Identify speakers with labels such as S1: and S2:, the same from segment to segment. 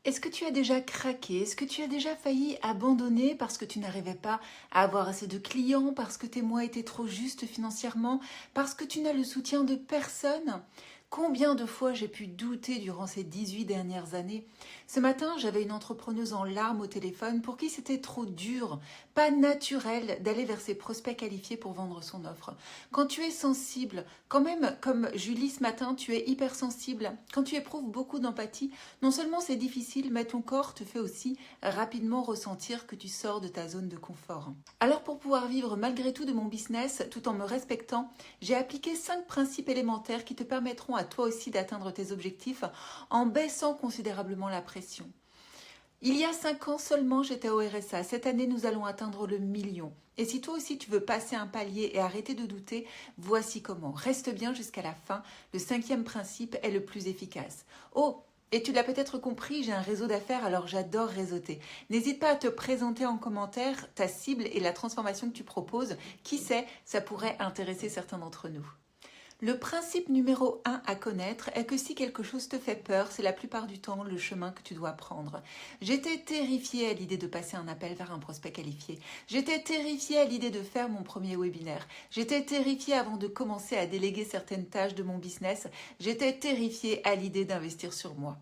S1: Est-ce que tu as déjà craqué? Est-ce que tu as déjà failli abandonner parce que tu n'arrivais pas à avoir assez de clients, parce que tes mois étaient trop justes financièrement, parce que tu n'as le soutien de personne? Combien de fois j'ai pu douter durant ces 18 dernières années? Ce matin, j'avais une entrepreneuse en larmes au téléphone pour qui c'était trop dur, pas naturel d'aller vers ses prospects qualifiés pour vendre son offre. Quand tu es sensible, quand même comme Julie ce matin, tu es hypersensible, quand tu éprouves beaucoup d'empathie, non seulement c'est difficile, mais ton corps te fait aussi rapidement ressentir que tu sors de ta zone de confort. Alors pour pouvoir vivre malgré tout de mon business tout en me respectant, j'ai appliqué 5 principes élémentaires qui te permettront à toi aussi d'atteindre tes objectifs en baissant considérablement la pression. Il y a 5 ans seulement, j'étais au RSA. Cette année, nous allons atteindre le million. Et si toi aussi tu veux passer un palier et arrêter de douter, voici comment. Reste bien jusqu'à la fin. Le 5e principe est le plus efficace. Oh, et tu l'as peut-être compris, j'ai un réseau d'affaires, alors j'adore réseauter. N'hésite pas à te présenter en commentaire ta cible et la transformation que tu proposes. Qui sait, ça pourrait intéresser certains d'entre nous. Le principe numéro 1 à connaître est que si quelque chose te fait peur, c'est la plupart du temps le chemin que tu dois prendre. J'étais terrifiée à l'idée de passer un appel vers un prospect qualifié. J'étais terrifiée à l'idée de faire mon premier webinaire. J'étais terrifiée avant de commencer à déléguer certaines tâches de mon business. J'étais terrifiée à l'idée d'investir sur moi.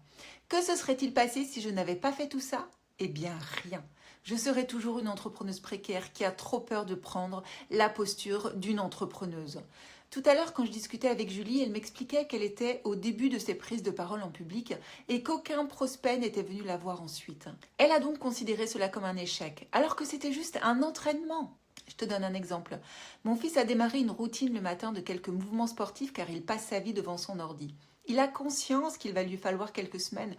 S1: Que se serait-il passé si je n'avais pas fait tout ça? Eh bien, rien. Je serais toujours une entrepreneuse précaire qui a trop peur de prendre la posture d'une entrepreneuse. Tout à l'heure, quand je discutais avec Julie, elle m'expliquait qu'elle était au début de ses prises de parole en public et qu'aucun prospect n'était venu la voir ensuite. Elle a donc considéré cela comme un échec, alors que c'était juste un entraînement. Je te donne un exemple. Mon fils a démarré une routine le matin de quelques mouvements sportifs car il passe sa vie devant son ordi. Il a conscience qu'il va lui falloir quelques semaines,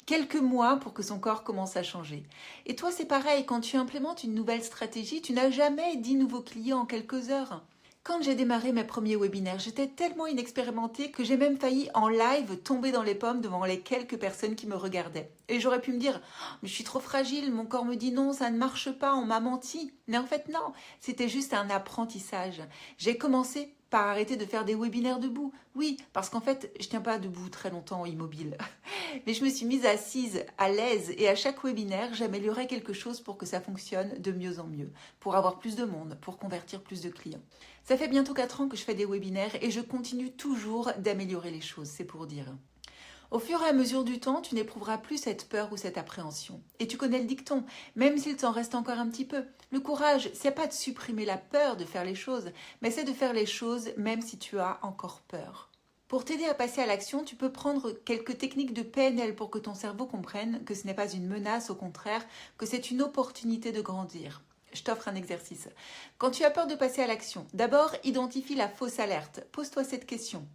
S1: quelques mois pour que son corps commence à changer. Et toi, c'est pareil, quand tu implémentes une nouvelle stratégie, tu n'as jamais 10 nouveaux clients en quelques heures. Quand j'ai démarré mes premiers webinaires, j'étais tellement inexpérimentée que j'ai même failli en live tomber dans les pommes devant les quelques personnes qui me regardaient. Et j'aurais pu me dire, oh, mais je suis trop fragile, mon corps me dit non, ça ne marche pas, on m'a menti. Mais en fait non, c'était juste un apprentissage. J'ai commencé par arrêter de faire des webinaires debout. Oui, parce qu'en fait, je tiens pas debout très longtemps immobile. Mais je me suis mise assise, à l'aise, et à chaque webinaire, j'améliorais quelque chose pour que ça fonctionne de mieux en mieux, pour avoir plus de monde, pour convertir plus de clients. Ça fait bientôt 4 ans que je fais des webinaires et je continue toujours d'améliorer les choses, c'est pour dire. Au fur et à mesure du temps, tu n'éprouveras plus cette peur ou cette appréhension. Et tu connais le dicton, même s'il t'en reste encore un petit peu. Le courage, c'est pas de supprimer la peur de faire les choses, mais c'est de faire les choses même si tu as encore peur. Pour t'aider à passer à l'action, tu peux prendre quelques techniques de PNL pour que ton cerveau comprenne que ce n'est pas une menace, au contraire, que c'est une opportunité de grandir. Je t'offre un exercice. Quand tu as peur de passer à l'action, d'abord identifie la fausse alerte. Pose-toi cette question.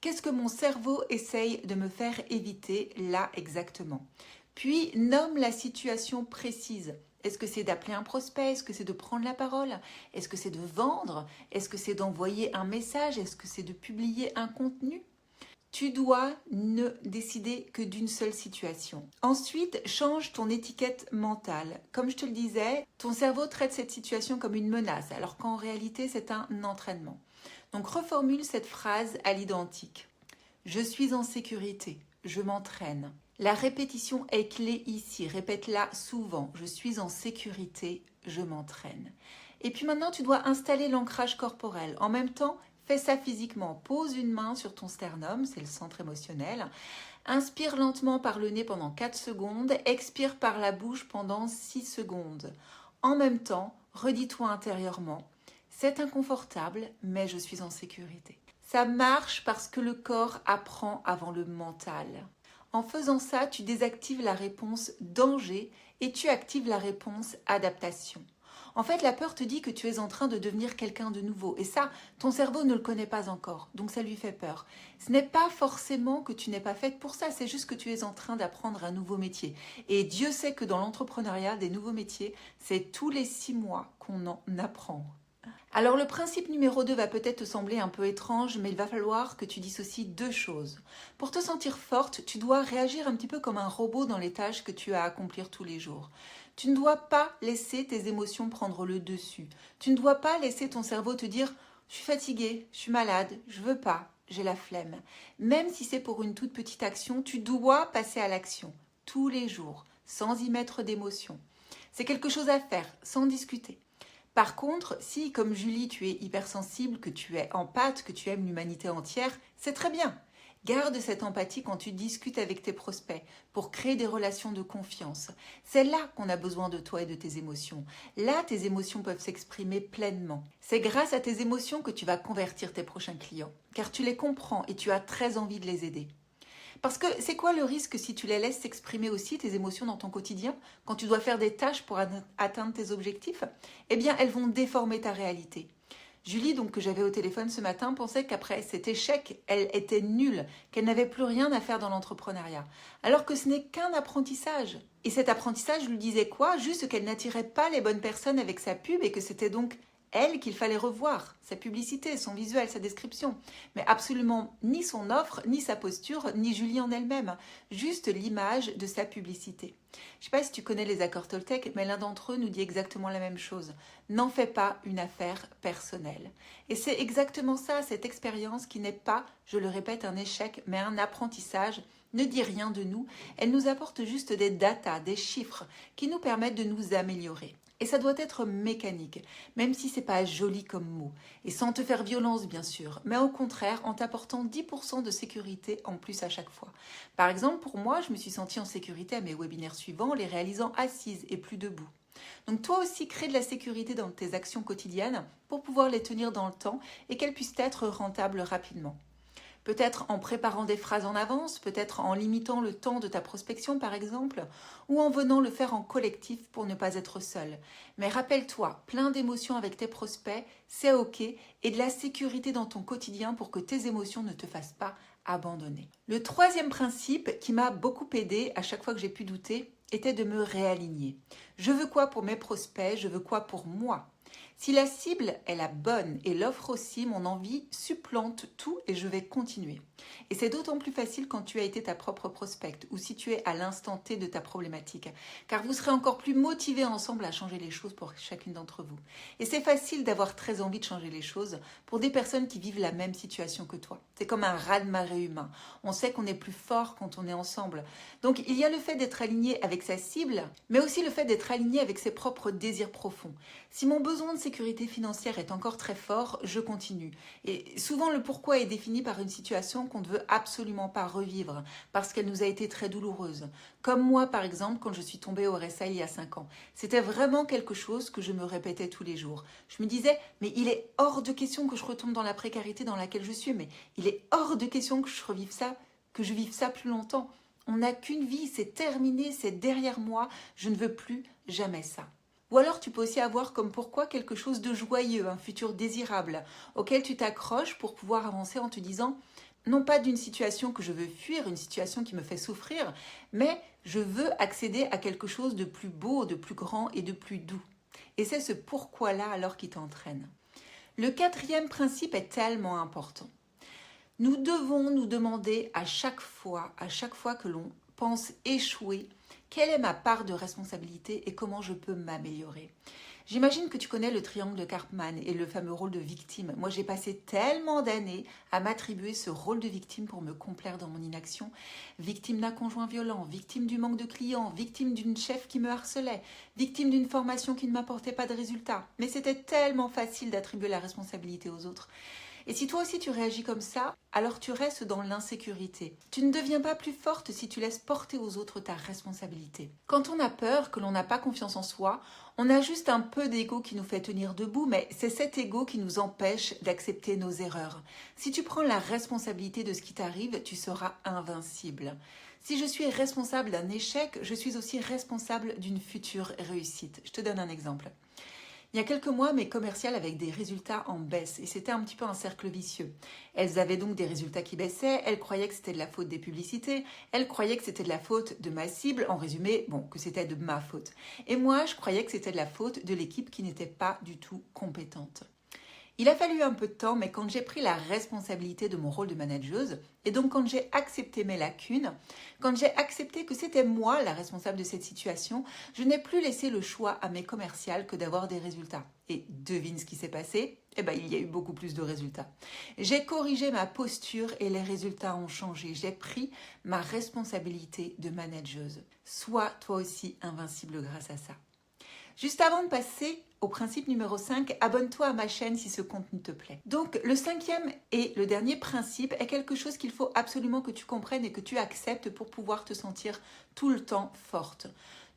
S1: Qu'est-ce que mon cerveau essaye de me faire éviter là exactement? Puis nomme la situation précise. Est-ce que c'est d'appeler un prospect? Est-ce que c'est de prendre la parole? Est-ce que c'est de vendre? Est-ce que c'est d'envoyer un message? Est-ce que c'est de publier un contenu? Tu dois ne décider que d'une seule situation. Ensuite, change ton étiquette mentale. Comme je te le disais, ton cerveau traite cette situation comme une menace, alors qu'en réalité, c'est un entraînement. Donc, reformule cette phrase à l'identique. Je suis en sécurité, je m'entraîne. La répétition est clé ici, répète-la souvent. Je suis en sécurité, je m'entraîne. Et puis maintenant, tu dois installer l'ancrage corporel. En même temps, fais ça physiquement. Pose une main sur ton sternum, c'est le centre émotionnel. Inspire lentement par le nez pendant 4 secondes. Expire par la bouche pendant 6 secondes. En même temps, redis-toi intérieurement. C'est inconfortable, mais je suis en sécurité. Ça marche parce que le corps apprend avant le mental. En faisant ça, tu désactives la réponse danger et tu actives la réponse adaptation. En fait, la peur te dit que tu es en train de devenir quelqu'un de nouveau. Et ça, ton cerveau ne le connaît pas encore. Donc ça lui fait peur. Ce n'est pas forcément que tu n'es pas faite pour ça. C'est juste que tu es en train d'apprendre un nouveau métier. Et Dieu sait que dans l'entrepreneuriat, des nouveaux métiers, c'est tous les 6 mois qu'on en apprend. Alors le principe numéro 2 va peut-être te sembler un peu étrange, mais il va falloir que tu dissocies 2 choses. Pour te sentir forte, tu dois réagir un petit peu comme un robot dans les tâches que tu as à accomplir tous les jours. Tu ne dois pas laisser tes émotions prendre le dessus. Tu ne dois pas laisser ton cerveau te dire « je suis fatiguée, je suis malade, je veux pas, j'ai la flemme ». Même si c'est pour une toute petite action, tu dois passer à l'action. tous les jours, sans y mettre d'émotion. C'est quelque chose à faire, sans discuter. Par contre, si, comme Julie, tu es hypersensible, que tu es empathe, que tu aimes l'humanité entière, c'est très bien. Garde cette empathie quand tu discutes avec tes prospects pour créer des relations de confiance. C'est là qu'on a besoin de toi et de tes émotions. Là, tes émotions peuvent s'exprimer pleinement. C'est grâce à tes émotions que tu vas convertir tes prochains clients, car tu les comprends et tu as très envie de les aider. Parce que c'est quoi le risque si tu les laisses s'exprimer aussi, tes émotions dans ton quotidien, quand tu dois faire des tâches pour atteindre tes objectifs? Eh bien, elles vont déformer ta réalité. Julie, donc, que j'avais au téléphone ce matin, pensait qu'après cet échec, elle était nulle, qu'elle n'avait plus rien à faire dans l'entrepreneuriat. Alors que ce n'est qu'un apprentissage. Et cet apprentissage lui disait quoi? Juste qu'elle n'attirait pas les bonnes personnes avec sa pub et que c'était donc elle qu'il fallait revoir, sa publicité, son visuel, sa description. Mais absolument ni son offre, ni sa posture, ni Julie en elle-même. Juste l'image de sa publicité. Je ne sais pas si tu connais les accords Toltec, mais l'un d'entre eux nous dit exactement la même chose. N'en fais pas une affaire personnelle. Et c'est exactement ça, cette expérience qui n'est pas, je le répète, un échec, mais un apprentissage, ne dit rien de nous. Elle nous apporte juste des datas, des chiffres qui nous permettent de nous améliorer. Et ça doit être mécanique, même si c'est pas joli comme mot. Et sans te faire violence, bien sûr, mais au contraire, en t'apportant 10% de sécurité en plus à chaque fois. Par exemple, pour moi, je me suis sentie en sécurité à mes webinaires suivants, en les réalisant assise et plus debout. Donc toi aussi, crée de la sécurité dans tes actions quotidiennes pour pouvoir les tenir dans le temps et qu'elles puissent être rentables rapidement. Peut-être en préparant des phrases en avance, peut-être en limitant le temps de ta prospection par exemple, ou en venant le faire en collectif pour ne pas être seul. Mais rappelle-toi, plein d'émotions avec tes prospects, c'est ok, et de la sécurité dans ton quotidien pour que tes émotions ne te fassent pas abandonner. Le troisième principe qui m'a beaucoup aidé à chaque fois que j'ai pu douter était de me réaligner. Je veux quoi pour mes prospects, je veux quoi pour moi ? Si la cible est la bonne et l'offre aussi, mon envie supplante tout et je vais continuer. Et c'est d'autant plus facile quand tu as été ta propre prospecte ou si tu es à l'instant T de ta problématique, car vous serez encore plus motivés ensemble à changer les choses pour chacune d'entre vous. Et c'est facile d'avoir très envie de changer les choses pour des personnes qui vivent la même situation que toi. C'est comme un raz-de-marée humain. On sait qu'on est plus fort quand on est ensemble. Donc il y a le fait d'être aligné avec sa cible, mais aussi le fait d'être aligné avec ses propres désirs profonds. Si mon besoin de sécurité financière est encore très fort, je continue. Et souvent, le pourquoi est défini par une situation qu'on ne veut absolument pas revivre, parce qu'elle nous a été très douloureuse. Comme moi, par exemple, quand je suis tombée au RSA il y a 5 ans. C'était vraiment quelque chose que je me répétais tous les jours. Je me disais, mais il est hors de question que je retombe dans la précarité dans laquelle je suis, mais il est hors de question que je revive ça, que je vive ça plus longtemps. On n'a qu'une vie, c'est terminé, c'est derrière moi, je ne veux plus jamais ça. Ou alors tu peux aussi avoir comme pourquoi quelque chose de joyeux, un futur désirable, auquel tu t'accroches pour pouvoir avancer en te disant, non pas d'une situation que je veux fuir, une situation qui me fait souffrir, mais je veux accéder à quelque chose de plus beau, de plus grand et de plus doux. Et c'est ce pourquoi-là alors qui t'entraîne. Le quatrième principe est tellement important. Nous devons nous demander à chaque fois que l'on pense échouer, quelle est ma part de responsabilité et comment je peux m'améliorer. J'imagine que tu connais le triangle de Karpman et le fameux rôle de victime. Moi, j'ai passé tellement d'années à m'attribuer ce rôle de victime pour me complaire dans mon inaction. Victime d'un conjoint violent, victime du manque de clients, victime d'une chef qui me harcelait, victime d'une formation qui ne m'apportait pas de résultats. Mais c'était tellement facile d'attribuer la responsabilité aux autres. Et si toi aussi tu réagis comme ça, alors tu restes dans l'insécurité. Tu ne deviens pas plus forte si tu laisses porter aux autres ta responsabilité. Quand on a peur, que l'on n'a pas confiance en soi, on a juste un peu d'ego qui nous fait tenir debout, mais c'est cet ego qui nous empêche d'accepter nos erreurs. Si tu prends la responsabilité de ce qui t'arrive, tu seras invincible. Si je suis responsable d'un échec, je suis aussi responsable d'une future réussite. Je te donne un exemple. Il y a quelques mois, mes commerciales avaient des résultats en baisse et c'était un petit peu un cercle vicieux. Elles avaient donc des résultats qui baissaient, elles croyaient que c'était de la faute des publicités, elles croyaient que c'était de la faute de ma cible, en résumé, que c'était de ma faute. Et moi, je croyais que c'était de la faute de l'équipe qui n'était pas du tout compétente. Il a fallu un peu de temps, mais quand j'ai pris la responsabilité de mon rôle de manageuse, et donc quand j'ai accepté mes lacunes, quand j'ai accepté que c'était moi la responsable de cette situation, je n'ai plus laissé le choix à mes commerciales que d'avoir des résultats. Et devine ce qui s'est passé? Eh bien, il y a eu beaucoup plus de résultats. J'ai corrigé ma posture et les résultats ont changé. J'ai pris ma responsabilité de manageuse. Sois toi aussi invincible grâce à ça. Juste avant de passer au principe numéro 5, abonne-toi à ma chaîne si ce contenu te plaît. Donc, le 5e et le dernier principe est quelque chose qu'il faut absolument que tu comprennes et que tu acceptes pour pouvoir te sentir tout le temps forte.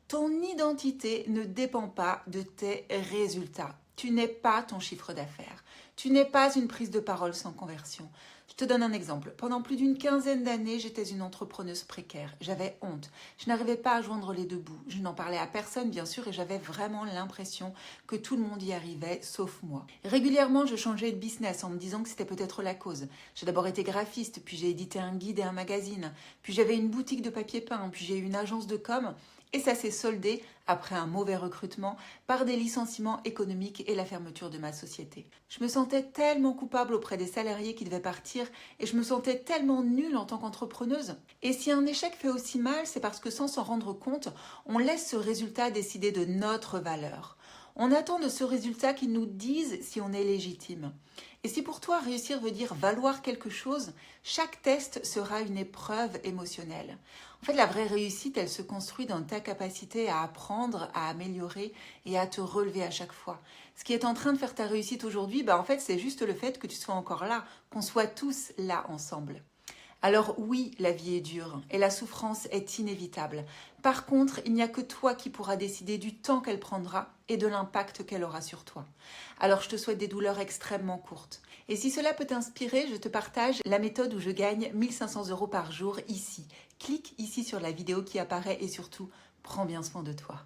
S1: Ton identité ne dépend pas de tes résultats. Tu n'es pas ton chiffre d'affaires. Tu n'es pas une prise de parole sans conversion. Je te donne un exemple. Pendant plus d'une quinzaine d'années, j'étais une entrepreneuse précaire. J'avais honte. Je n'arrivais pas à joindre les deux bouts. Je n'en parlais à personne, bien sûr, et j'avais vraiment l'impression que tout le monde y arrivait, sauf moi. Régulièrement, je changeais de business en me disant que c'était peut-être la cause. J'ai d'abord été graphiste, puis j'ai édité un guide et un magazine, puis j'avais une boutique de papier peint, puis j'ai eu une agence de com'. Et ça s'est soldé, après un mauvais recrutement, par des licenciements économiques et la fermeture de ma société. Je me sentais tellement coupable auprès des salariés qui devaient partir et je me sentais tellement nulle en tant qu'entrepreneuse. Et si un échec fait aussi mal, c'est parce que sans s'en rendre compte, on laisse ce résultat décider de notre valeur. On attend de ce résultat qu'il nous dise si on est légitime. Et si pour toi réussir veut dire valoir quelque chose, chaque test sera une épreuve émotionnelle. En fait, la vraie réussite, elle se construit dans ta capacité à apprendre, à améliorer et à te relever à chaque fois. Ce qui est en train de faire ta réussite aujourd'hui, en fait, c'est juste le fait que tu sois encore là, qu'on soit tous là ensemble. Alors oui, la vie est dure et la souffrance est inévitable. Par contre, il n'y a que toi qui pourras décider du temps qu'elle prendra et de l'impact qu'elle aura sur toi. Alors je te souhaite des douleurs extrêmement courtes. Et si cela peut t'inspirer, je te partage la méthode où je gagne 1500 € par jour ici. Clique ici sur la vidéo qui apparaît et surtout, prends bien soin de toi.